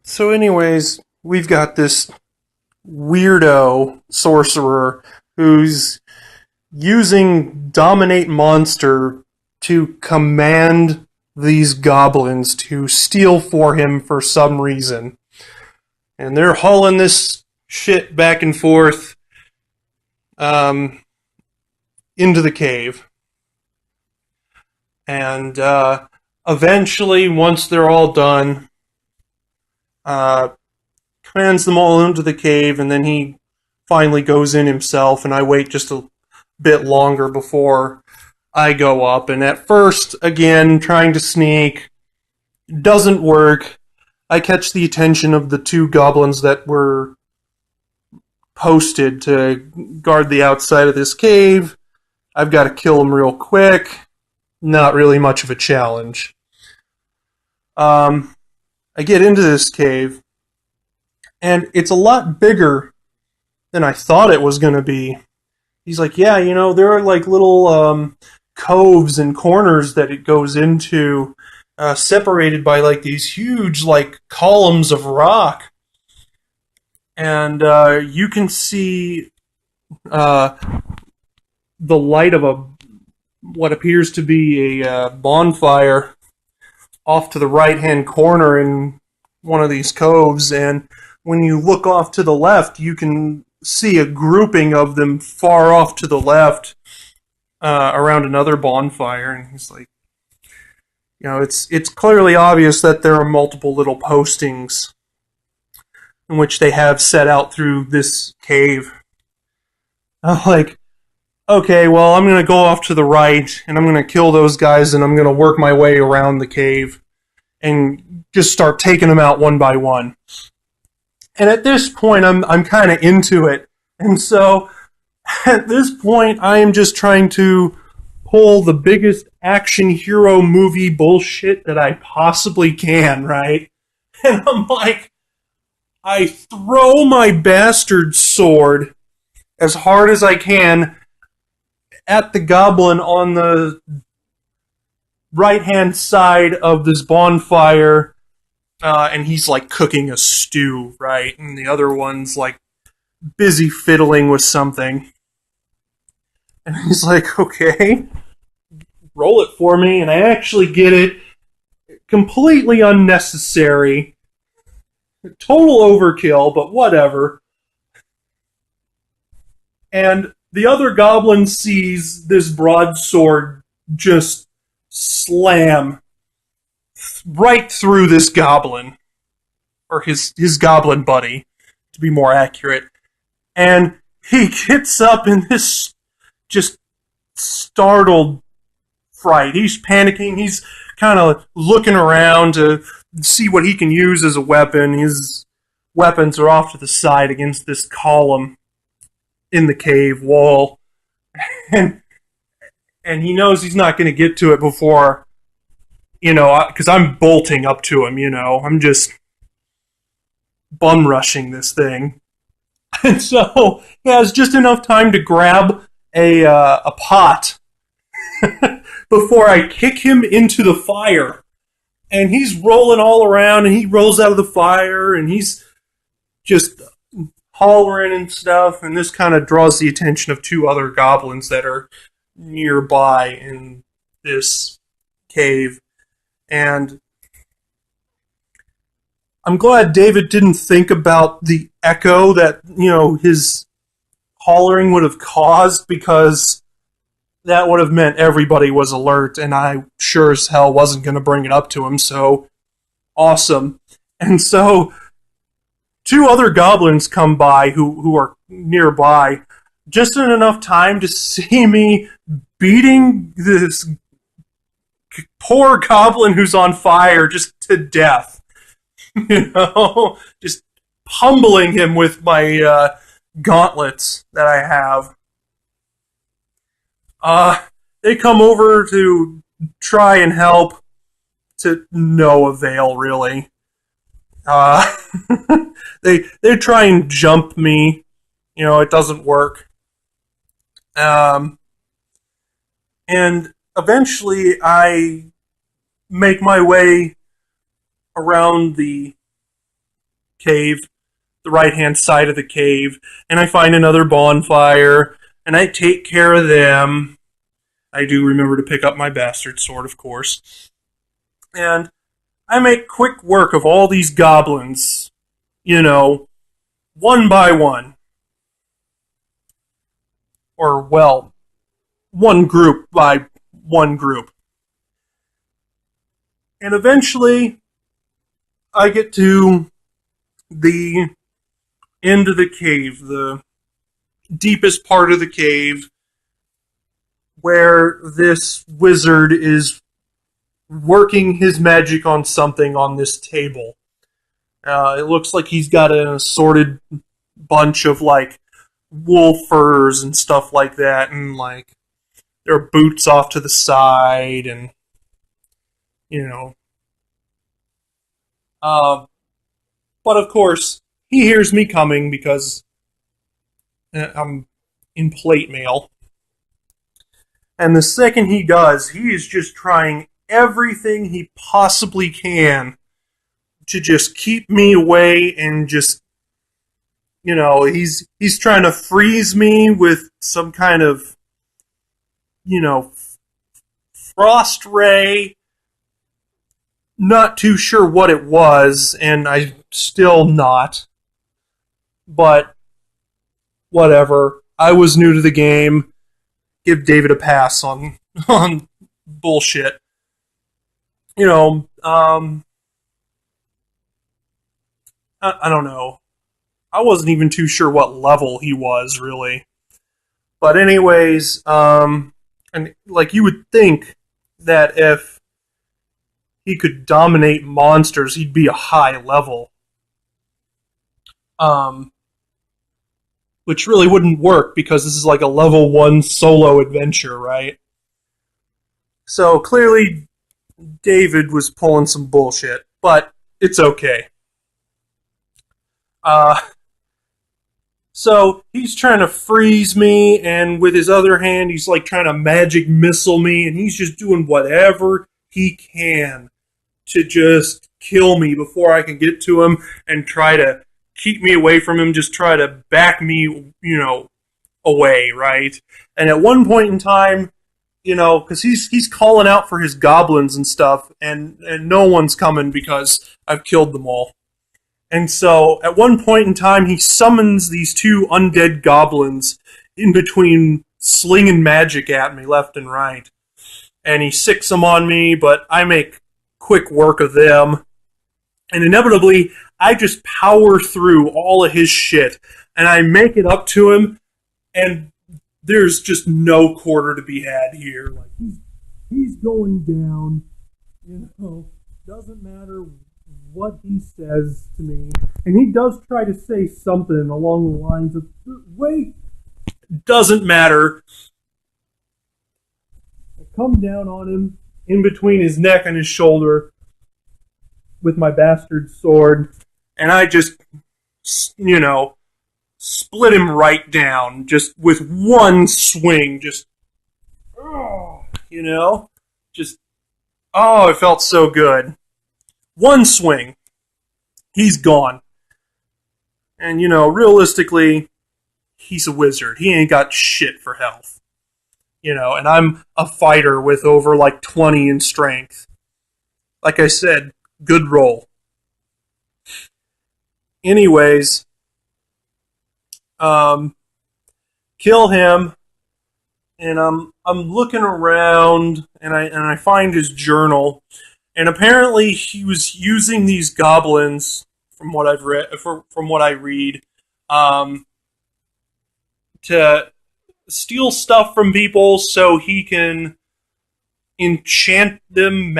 So, anyways, we've got this weirdo sorcerer who's using Dominate Monster to command these goblins to steal for him for some reason. And they're hauling this shit back and forth um, into the cave. And eventually, once they're all done, uh, commands them all into the cave, and then he finally goes in himself, and I wait just a bit longer before I go up. And at first, again, trying to sneak, doesn't work. I catch the attention of the two goblins that were posted to guard the outside of this cave. I've got to kill them real quick. Not really much of a challenge. I get into this cave, and it's a lot bigger than I thought it was going to be. He's like, yeah, there are like little coves and corners that it goes into, separated by like these huge like columns of rock. And you can see the light of what appears to be a bonfire off to the right-hand corner in one of these coves, and when you look off to the left, you can see a grouping of them far off to the left around another bonfire. And he's like, it's clearly obvious that there are multiple little postings in which they have set out through this cave. I'm like, okay, well, I'm going to go off to the right, and I'm going to kill those guys, and I'm going to work my way around the cave and just start taking them out one by one. And at this point, I'm kind of into it. And so, at this point, I am just trying to pull the biggest action hero movie bullshit that I possibly can, right? And I'm like, I throw my bastard sword as hard as I can at the goblin on the right-hand side of this bonfire, and he's like cooking a stew, right? And the other one's like busy fiddling with something. And he's like, okay, roll it for me. And I actually get it. Completely unnecessary. Total overkill, but whatever. And the other goblin sees this broadsword just slam right through this goblin, or his goblin buddy, to be more accurate. And he gets up in this just startled fright. He's panicking. He's kind of looking around to see what he can use as a weapon. His weapons are off to the side against this column in the cave wall. And he knows he's not going to get to it before, because I'm bolting up to him, I'm just bum rushing this thing. And so he has just enough time to grab a pot before I kick him into the fire. And he's rolling all around, and he rolls out of the fire, and he's just hollering and stuff, and this kind of draws the attention of two other goblins that are nearby in this cave. And I'm glad David didn't think about the echo that, his hollering would have caused, because that would have meant everybody was alert, and I sure as hell wasn't going to bring it up to him, so awesome. And so two other goblins come by who are nearby, just in enough time to see me beating this poor goblin who's on fire just to death. Just pummeling him with my gauntlets that I have. They come over to try and help, to no avail, really. They try and jump me. It doesn't work. And eventually I make my way around the cave, the right-hand side of the cave, and I find another bonfire, and I take care of them. I do remember to pick up my bastard sword, of course. And I make quick work of all these goblins, one by one. Or, well, one group by one group. And eventually, I get to the end of the cave, the deepest part of the cave, where this wizard is working his magic on something on this table. It looks like he's got an assorted bunch of, wool furs and stuff like that, and, there are boots off to the side, and, but of course, he hears me coming because I'm in plate mail. And the second he does, he is just trying everything he possibly can to just keep me away and just, he's trying to freeze me with some kind of, frost ray. Not too sure what it was, and I'm still not. But, whatever. I was new to the game. Give David a pass on bullshit. I don't know. I wasn't even too sure what level he was, really. But anyways, and you would think that if he could dominate monsters, he'd be a high level. Which really wouldn't work because this is like a level 1 solo adventure, right? So clearly David was pulling some bullshit, but it's okay. So he's trying to freeze me, and with his other hand, he's trying to magic missile me, and he's just doing whatever he can to just kill me before I can get to him and try to keep me away from him, just try to back me, away, right? And at one point in time, because he's calling out for his goblins and stuff, and no one's coming because I've killed them all. And so, at one point in time, he summons these 2 undead goblins in between slinging magic at me left and right. And he sicks them on me, but I make quick work of them. And inevitably, I just power through all of his shit. And I make it up to him, and there's just no quarter to be had here. He's going down, doesn't matter what he says to me. And he does try to say something along the lines of, wait, doesn't matter. I come down on him in between his neck and his shoulder with my bastard sword, and I just, split him right down, just with one swing, just, it felt so good. One swing, he's gone. And, realistically, he's a wizard. He ain't got shit for health. And I'm a fighter with over 20 in strength. Like I said, good roll. Anyways, kill him, and I'm looking around, and I find his journal. And apparently he was using these goblins, from what I've read, from what I read, to steal stuff from people so he can enchant them,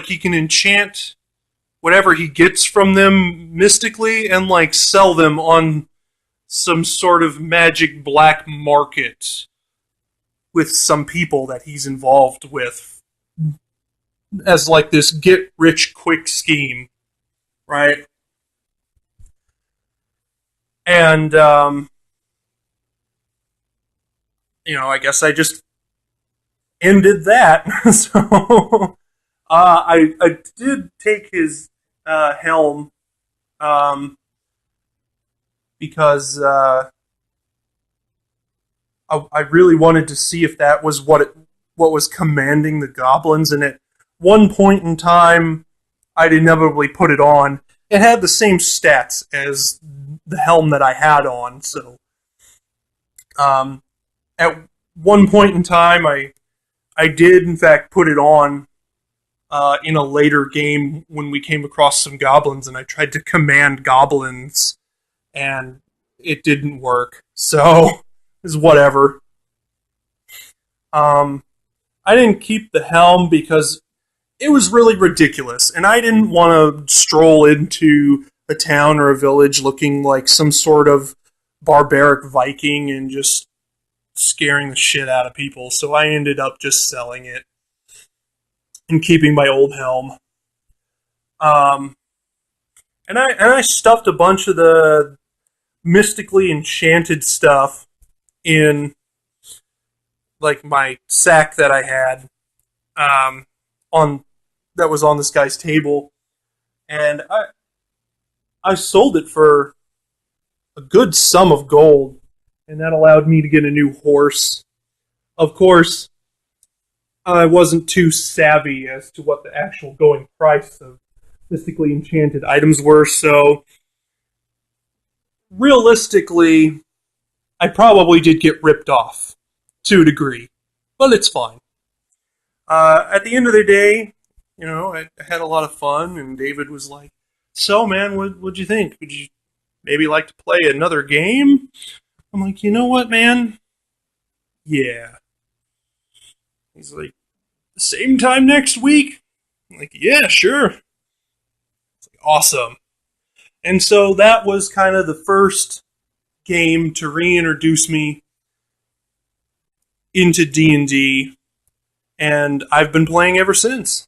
he can enchant whatever he gets from them mystically and sell them on some sort of magic black market with some people that he's involved with, as this get-rich-quick scheme, right? And, I guess I just ended that. So, I did take his helm, because I really wanted to see if that was what was commanding the goblins. And at one point in time, I'd inevitably put it on. It had the same stats as the helm that I had on. So at one point in time, I did in fact put it on in a later game when we came across some goblins, and I tried to command goblins, and it didn't work. So it's whatever. I didn't keep the helm because it was really ridiculous, and I didn't want to stroll into a town or a village looking like some sort of barbaric Viking and just scaring the shit out of people. So I ended up just selling it and keeping my old helm. Um, and I stuffed a bunch of the mystically enchanted stuff in like my sack that I had on that was on this guy's table, and I sold it for a good sum of gold, and that allowed me to get a new horse. Of course, I wasn't too savvy as to what the actual going price of mystically enchanted items were, so realistically, I probably did get ripped off to a degree, but it's fine. At the end of the day, I had a lot of fun, and David was like, "So, man, what'd you think? Would you maybe like to play another game?" I'm like, "You know what, man? Yeah." He's like, "Same time next week?" I'm like, "Yeah, sure." It's like, awesome. And so that was kind of the first game to reintroduce me into D&D, and I've been playing ever since.